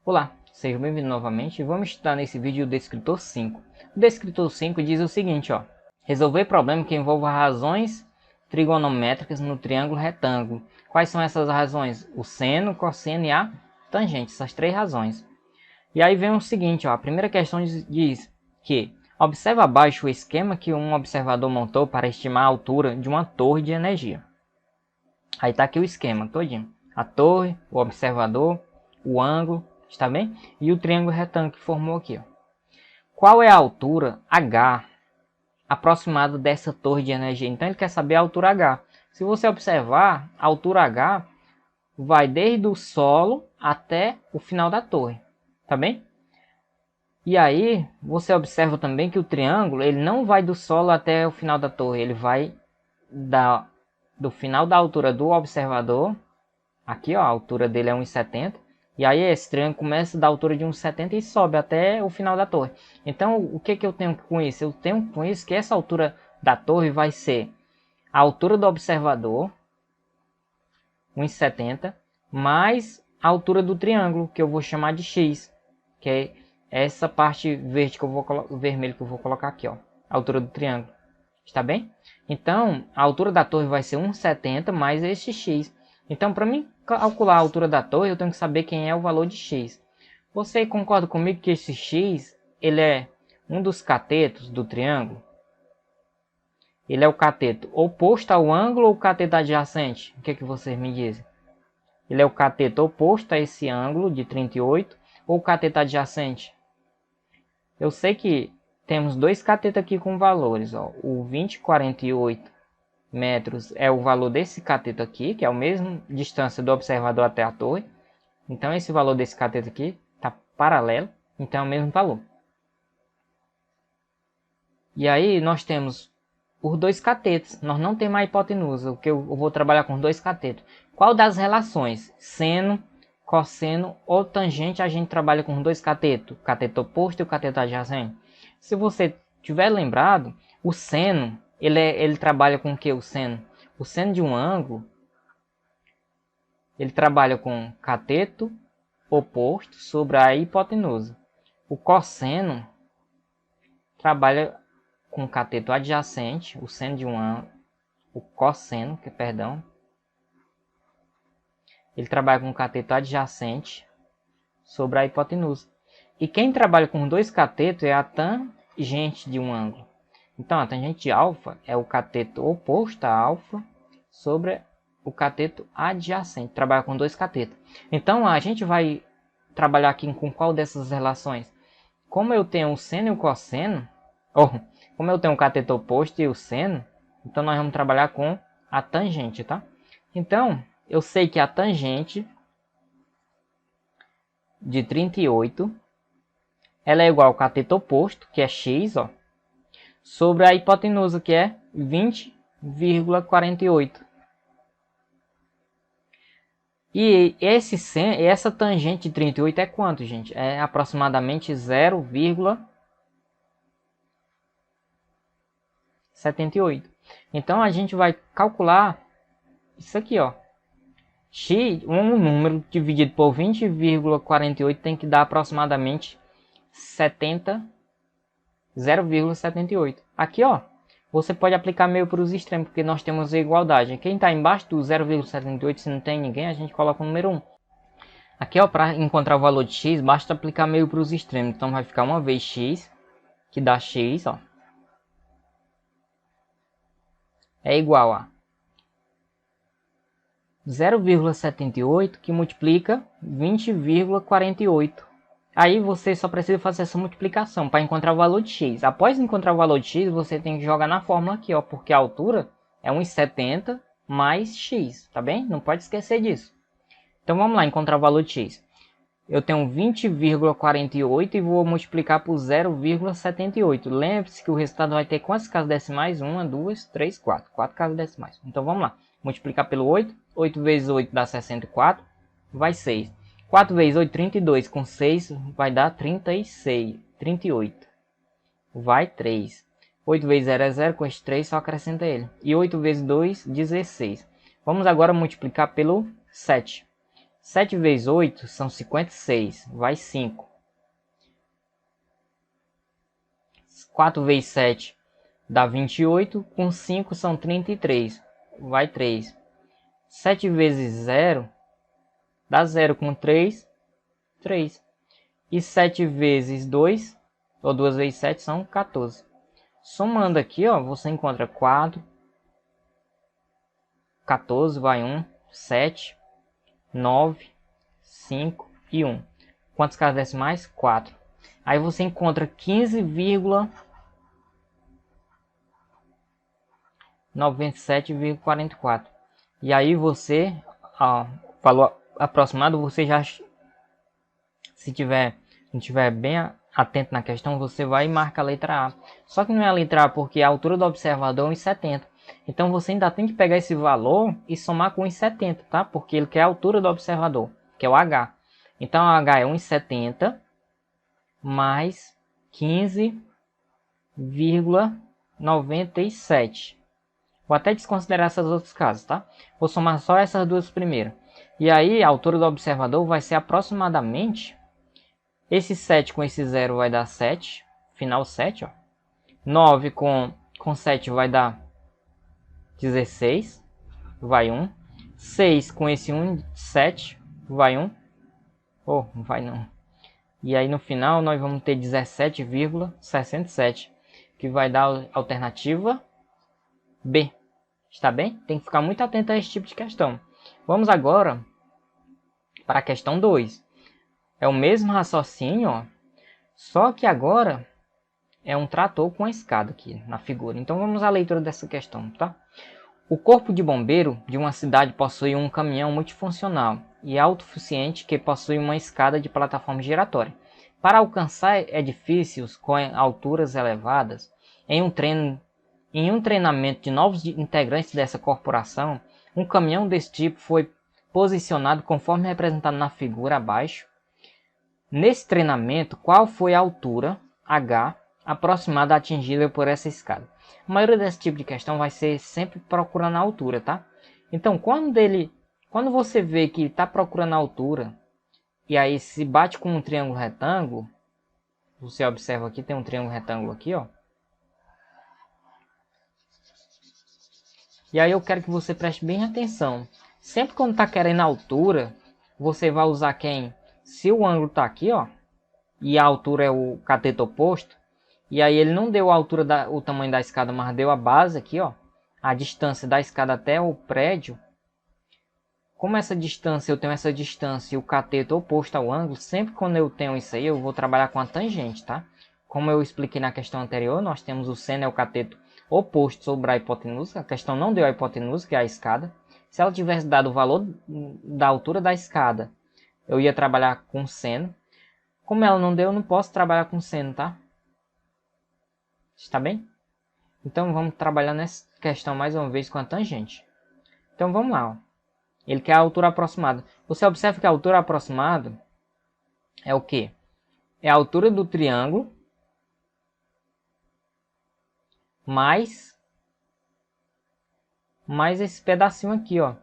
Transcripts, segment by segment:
Olá, seja bem-vindo novamente. Vamos estudar nesse vídeo o descritor 5. O descritor 5 diz o seguinte, ó. Resolver problema que envolva razões trigonométricas no triângulo retângulo. Quais são essas razões? O seno, cosseno e a tangente, essas três razões. E aí vem o seguinte, ó. A primeira questão diz que observa abaixo o esquema que um observador montou para estimar a altura de uma torre de energia. Aí está aqui o esquema todinho. A torre, o observador, o ângulo, está bem? E o triângulo retângulo que formou aqui, ó. Qual é a altura H aproximada dessa torre de energia? Então ele quer saber a altura H. Se você observar, a altura H vai desde o solo até o final da torre, tá bem? E aí você observa também que o triângulo ele não vai do solo até o final da torre, ele vai do final da altura do observador, aqui ó, a altura dele é 1,70. E aí esse triângulo começa da altura de 1,70 e sobe até o final da torre. Então o que eu tenho com isso? Eu tenho com isso que essa altura da torre vai ser a altura do observador, 1,70, mais a altura do triângulo, que eu vou chamar de x, que é essa parte verde que eu vou vermelho que eu vou colocar aqui, ó, a altura do triângulo. Está bem? Então a altura da torre vai ser 1,70 mais esse x. Então, para mim calcular a altura da torre, eu tenho que saber quem é o valor de x. Você concorda comigo que esse x, ele é um dos catetos do triângulo? Ele é o cateto oposto ao ângulo ou o cateto adjacente? O que é que vocês me dizem? Ele é o cateto oposto a esse ângulo de 38 ou o cateto adjacente? Eu sei que temos dois catetos aqui com valores, ó. O 20,48 metros é o valor desse cateto aqui, que é a mesma distância do observador até a torre. Então esse valor desse cateto aqui está paralelo, então é o mesmo valor. E aí nós temos os dois catetos, nós não temos a hipotenusa, porque eu vou trabalhar com dois catetos. Qual das relações, seno, cosseno ou tangente, a gente trabalha com dois catetos, o cateto oposto e o cateto adjacente? Se você tiver lembrado, o seno, ele trabalha com o que? O seno de um ângulo, ele trabalha com cateto oposto sobre a hipotenusa. O cosseno trabalha com cateto adjacente, o seno de um ângulo, o cosseno, ele trabalha com cateto adjacente sobre a hipotenusa. E quem trabalha com dois catetos é a tangente de um ângulo. Então, a tangente de alfa é o cateto oposto a alfa sobre o cateto adjacente. Trabalha com dois catetos. Então, a gente vai trabalhar aqui com qual dessas relações? Como eu tenho o seno e o cosseno, como eu tenho o cateto oposto e o seno, então nós vamos trabalhar com a tangente, tá? Então, eu sei que a tangente de 38, ela é igual ao cateto oposto, que é x, ó, sobre a hipotenusa, que é 20,48. E essa tangente de 38 é quanto, gente? É aproximadamente 0,78. Então a gente vai calcular isso aqui, ó. X, um número dividido por 20,48 tem que dar aproximadamente 0,78. Aqui, ó, você pode aplicar meio para os extremos, porque nós temos a igualdade. Quem está embaixo do 0,78, se não tem ninguém, a gente coloca o número 1. Aqui, ó, para encontrar o valor de x, basta aplicar meio para os extremos. Então vai ficar uma vez x, que dá x, ó, é igual a 0,78 que multiplica 20,48. Aí você só precisa fazer essa multiplicação para encontrar o valor de x. Após encontrar o valor de x, você tem que jogar na fórmula aqui, ó, porque a altura é 1,70 mais x, tá bem? Não pode esquecer disso. Então vamos lá encontrar o valor de x. Eu tenho 20,48 e vou multiplicar por 0,78. Lembre-se que o resultado vai ter quantas casas decimais? 1, 2, 3, 4. 4 casas decimais. Então vamos lá. Multiplicar pelo 8. 8 vezes 8 dá 64. Vai 6. 4 vezes 8, 32. Com 6 vai dar 36. 38. Vai 3. 8 vezes 0 é 0. Com este 3 só acrescenta ele. E 8 vezes 2, 16. Vamos agora multiplicar pelo 7. 7 vezes 8 são 56, vai 5. 4 vezes 7 dá 28, com 5 são 33, vai 3. 7 vezes 0 dá 0, com 3, 3. E 7 vezes 2, ou 2 vezes 7, são 14. Somando aqui, ó, você encontra 4, 14, vai 1, 7, 9, 5 e 1. Quantas casas decimais? 4. Aí você encontra 15,97,44. E aí você, ó, valor aproximado, você já, se não tiver bem atento na questão, você vai e marca a letra A. Só que não é a letra A porque a altura do observador é 1,70. Então você ainda tem que pegar esse valor e somar com 1,70, tá? Porque ele quer a altura do observador, que é o H. Então o H é 1,70 mais 15,97. Vou até desconsiderar essas outras casas, tá? Vou somar só essas duas primeiras. E aí a altura do observador vai ser aproximadamente... Esse 7 com esse 0 vai dar 7. Final 7, ó. 9 com 7 vai dar 16. Vai 1. 6 com esse 1, 7. Vai 1. Oh, não vai não. E aí no final nós vamos ter 17,67. Que vai dar a alternativa B. Está bem? Tem que ficar muito atento a esse tipo de questão. Vamos agora para a questão 2. É o mesmo raciocínio, ó, só que agora é um trator com a escada aqui na figura. Então vamos à leitura dessa questão, tá? O corpo de bombeiro de uma cidade possui um caminhão multifuncional e autossuficiente que possui uma escada de plataforma giratória. Para alcançar edifícios com alturas elevadas, em um treinamento de novos integrantes dessa corporação, um caminhão desse tipo foi posicionado conforme representado na figura abaixo. Nesse treinamento, qual foi a altura H aproximada atingida por essa escada? A maioria desse tipo de questão vai ser sempre procurando a altura, tá? Então, quando você vê que está procurando a altura e aí se bate com um triângulo retângulo, você observa aqui, tem um triângulo retângulo aqui, ó. E aí eu quero que você preste bem atenção. Sempre quando está querendo a altura, você vai usar quem? Se o ângulo está aqui, ó, e a altura é o cateto oposto, e aí ele não deu a altura o tamanho da escada, mas deu a base aqui, ó, a distância da escada até o prédio. Como essa distância, eu tenho essa distância e o cateto oposto ao ângulo, sempre quando eu tenho isso aí, eu vou trabalhar com a tangente, tá? Como eu expliquei na questão anterior, nós temos o seno e o cateto oposto sobre a hipotenusa. A questão não deu a hipotenusa, que é a escada. Se ela tivesse dado o valor da altura da escada, eu ia trabalhar com seno. Como ela não deu, eu não posso trabalhar com seno, tá? Está bem? Então vamos trabalhar nessa questão mais uma vez com a tangente. Então vamos lá, ó. Ele quer a altura aproximada. Você observa que a altura aproximada é o quê? É a altura do triângulo mais esse pedacinho aqui, ó.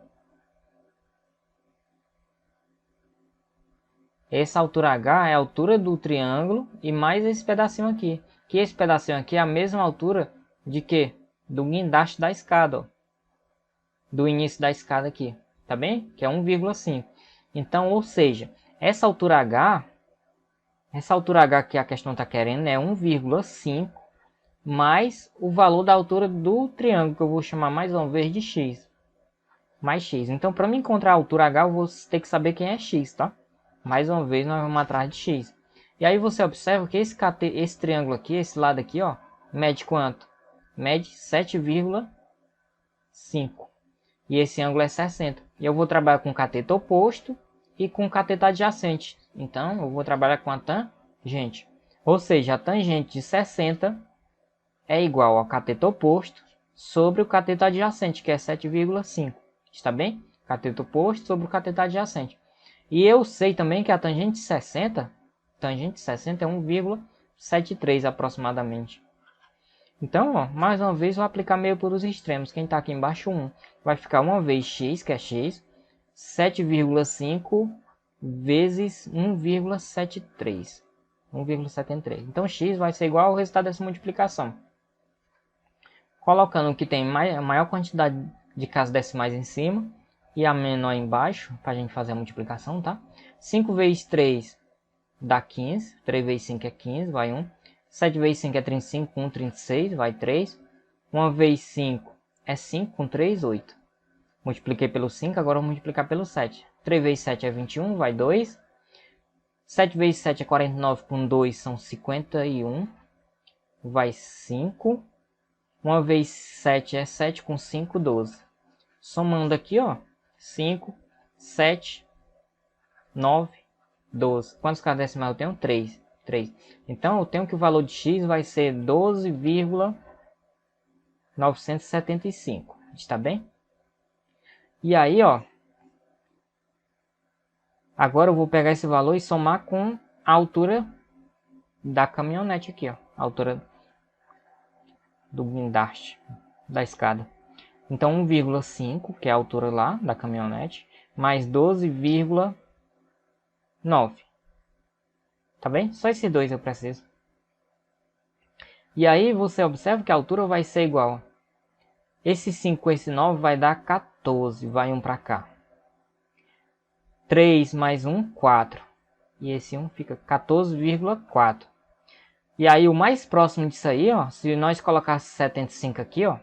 Essa altura H é a altura do triângulo e mais esse pedacinho aqui. Que esse pedacinho aqui é a mesma altura de quê? Do guindaste da escada, ó. Do início da escada aqui, tá bem? Que é 1,5. Então, ou seja, essa altura H que a questão está querendo é 1,5 mais o valor da altura do triângulo, que eu vou chamar mais uma vez de x. Mais x. Então, para me encontrar a altura H, eu vou ter que saber quem é x, tá? Mais uma vez, nós vamos atrás de x. E aí você observa que esse triângulo aqui, esse lado aqui, ó, mede quanto? Mede 7,5. E esse ângulo é 60. E eu vou trabalhar com o cateto oposto e com o cateto adjacente. Então, eu vou trabalhar com a tangente. Ou seja, a tangente de 60 é igual ao cateto oposto sobre o cateto adjacente, que é 7,5. Está bem? Cateto oposto sobre o cateto adjacente. E eu sei também que a tangente de 60 é 1,73 aproximadamente. Então, ó, mais uma vez, vou aplicar meio por os extremos. Quem está aqui embaixo, 1. Vai ficar uma vez x, que é x, 7,5 vezes 1,73. 1,73. Então x vai ser igual ao resultado dessa multiplicação. Colocando o que tem a maior quantidade de casas decimais em cima e a menor embaixo, para a gente fazer a multiplicação, tá? 5 vezes 3 dá 15. 3 vezes 5 é 15, vai 1. 7 vezes 5 é 35, 1, 36, vai 3. 1 vezes 5 é 5, com 3, 8. Multipliquei pelo 5, agora vou multiplicar pelo 7. 3 vezes 7 é 21, vai 2. 7 vezes 7 é 49, com 2 são 51, vai 5. 1 vezes 7 é 7, com 5, 12. Somando aqui, ó, 5, 7, 9, 12. Quantos casas decimais eu tenho? 3. Então, eu tenho que o valor de x vai ser 12,975. Está bem? E aí, ó, agora eu vou pegar esse valor e somar com a altura da caminhonete aqui, ó. A altura do guindaste, da escada. Então, 1,5, que é a altura lá da caminhonete, mais 12,9. Tá bem? Só esses dois eu preciso. E aí você observa que a altura vai ser igual. Esse 5 com esse 9 vai dar 14. Vai 1 para cá. 3 mais 1, 4. E esse 1 fica 14,4. E aí o mais próximo disso aí, ó, se nós colocasse 75 aqui, ó,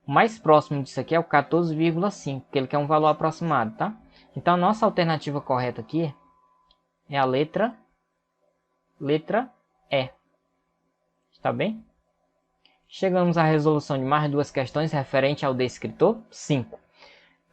o mais próximo disso aqui é o 14,5, porque ele quer um valor aproximado, tá? Então a nossa alternativa correta aqui é a letra E. Está bem? Chegamos à resolução de mais duas questões referente ao descritor 5.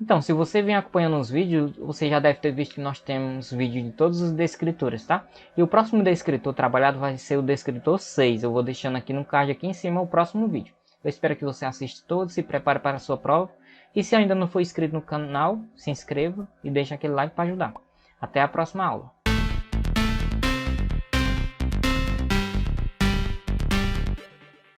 Então, se você vem acompanhando os vídeos, você já deve ter visto que nós temos vídeo de todos os descritores, tá? E o próximo descritor trabalhado vai ser o descritor 6. Eu vou deixando aqui no card aqui em cima o próximo vídeo. Eu espero que você assista todos, se prepare para a sua prova. E se ainda não for inscrito no canal, se inscreva e deixe aquele like para ajudar. Até a próxima aula.